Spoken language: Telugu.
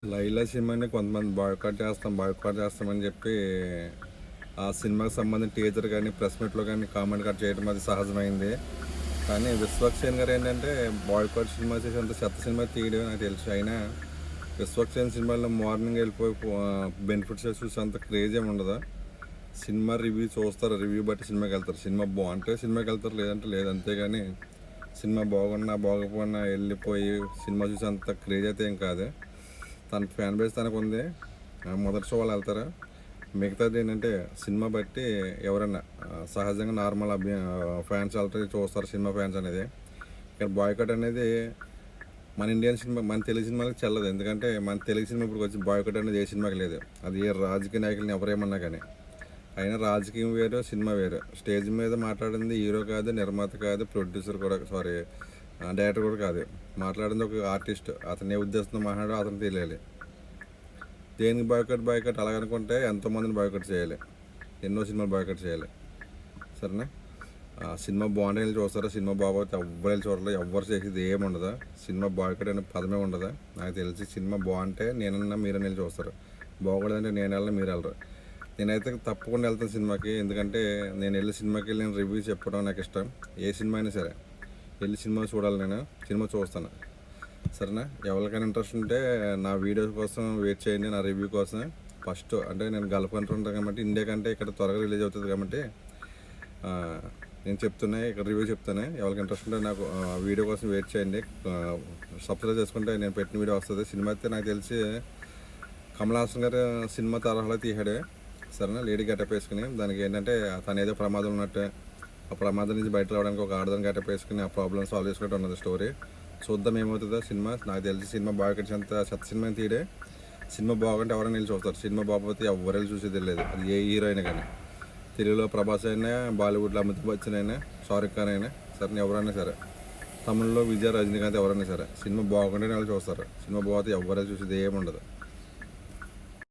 లైలా సినిమాని కొంతమంది బాయ్కాట్ చేస్తామని చెప్పి ఆ సినిమాకి సంబంధించిన టీజర్ కానీ ప్రెస్ మీట్లో కానీ కామెంట్ కట్ చేయడం అది సహజమైంది. కానీ విశ్వక్సేన్ గారు ఏంటంటే బాయ్కాట్ సినిమా చేసి అంత చెత్త సినిమా తీయడం నాకు తెలుసు. అయినా విశ్వక్సేన్ సినిమాలో మార్నింగ్ వెళ్ళిపోయి బెనిఫిట్స్ చూసి అంత క్రేజ్ ఏమి ఉండదు. సినిమా రివ్యూ చూస్తారు, రివ్యూ బట్టి సినిమాకి వెళ్తారు. సినిమా బాగుంటే సినిమాకి వెళ్తారు, లేదంటే లేదు, అంతేగాని సినిమా బాగున్నా బాగోపోయినా వెళ్ళిపోయి సినిమా చూసి అంత క్రేజ్ అయితే ఏం కాదు. తన ఫ్యాన్ బేస్ తనకు ఉంది, మొదటి షో వాళ్ళు వెళ్తారు. మిగతాది ఏంటంటే సినిమా బట్టి ఎవరన్నా సహజంగా నార్మల్ ఫ్యాన్స్ వెళ్తారు, చూస్తారు సినిమా ఫ్యాన్స్ అనేది. ఇక్కడ బాయ్కట్ అనేది మన ఇండియన్ సినిమా, మన తెలుగు సినిమాలకు చెల్లదు. ఎందుకంటే మన తెలుగు సినిమా ఇప్పుడు వచ్చి బాయ్కట్ అనేది ఏ సినిమాకి లేదు. అది ఏ రాజకీయ నాయకులను ఎవరేమన్నా కానీ. అయినా రాజకీయం వేరు, సినిమా వేరు. స్టేజ్ మీద మాట్లాడింది హీరో కాదు, నిర్మాత కాదు, ప్రొడ్యూసర్ కూడా, సారీ డైరెక్టర్ కూడా కాదు. మాట్లాడింది ఒక ఆర్టిస్ట్. అతను ఏ ఉద్దేశంతో మాట్లాడో అతను తెలియాలి. దేనికి బాయ్కట్ అలాగనుకుంటే ఎంతోమందిని బాయ్కట్ చేయాలి, ఎన్నో సినిమాలు బాయ్కట్ చేయాలి. సరేనా? సినిమా బాగుంటే వెళ్ళి చూస్తారా, సినిమా బాగోతే ఎవ్వరు వెళ్ళి చూడలేదు, ఎవ్వరు చేసేది ఏమి ఉండదు. సినిమా బాయ్కట్ అనే పదమే ఉండదు. నాకు తెలిసి సినిమా బాగుంటే నేనన్నా మీరని వెళ్ళి చూస్తారు, బాగోలేదంటే నేను వెళ్ళినా మీరు వెళ్ళరు. నేనైతే తప్పకుండా వెళ్తాను సినిమాకి. ఎందుకంటే నేను వెళ్ళి సినిమాకి వెళ్ళి నేను రివ్యూ చెప్పడం నాకు ఇష్టం. ఏ సినిమా అయినా సరే వెళ్ళి సినిమా చూడాలి, నేను సినిమా చూస్తాను. సరేనా? ఎవరికైనా ఇంట్రెస్ట్ ఉంటే నా వీడియో కోసం వెయిట్ చేయండి, నా రివ్యూ కోసం. ఫస్ట్ అంటే నేను గల్ఫ్ కంట్రీ ఉంటాను కాబట్టి, ఇండియా కంటే ఇక్కడ త్వరగా రిలీజ్ అవుతుంది కాబట్టి నేను చెప్తున్నాయి, ఇక్కడ రివ్యూ చెప్తాను. ఎవరికి ఇంట్రెస్ట్ ఉంటే నాకు వీడియో కోసం వెయిట్ చేయండి. సబ్స్క్రైబ్ చేసుకుంటే నేను పెట్టిన వీడియో వస్తుంది. సినిమా అయితే నాకు తెలిసి కమల్ హాసన్ గారు సినిమా తరహాలో తీసాడే. సరేనా? లేడీ గెటప్ వేసుకుని, దానికి ఏంటంటే తను ఏదో ప్రమాదం ఉన్నట్టు, ఆ ప్రమాదం నుంచి బయట రావడానికి ఒక ఆడదాన్ని గెటప్ వేసుకుని ఆ ప్రాబ్లమ్ సాల్వ్ చేసుకుంటూ ఉన్నది స్టోరీ. చూద్దాం ఏమవుతుందో సినిమా. నాకు తెలిసి సినిమా బాయ్కట్ అంత చెత్త సినిమా తీయడే. సినిమా బాగుంటే ఎవరైనా వెళ్ళి చూస్తారు, సినిమా బాగోతే ఎవరు వెళ్ళి చూసేది లేదు. అది ఏ హీరో అయినా కానీ, తెలుగులో ప్రభాస్ అయినా, బాలీవుడ్లో అమితాబ్ బచ్చన్ అయినా, షారుఖ్ ఖాన్ అయినా సరే, ఎవరైనా సరే, తమిళ్లో విజయ్, రజనీకాంత్ ఎవరైనా సరే, సినిమా బాగుంటేనే వాళ్ళు చూస్తారు. సినిమా బాగుతే ఎవరైనా చూసేది ఏమి ఉండదు.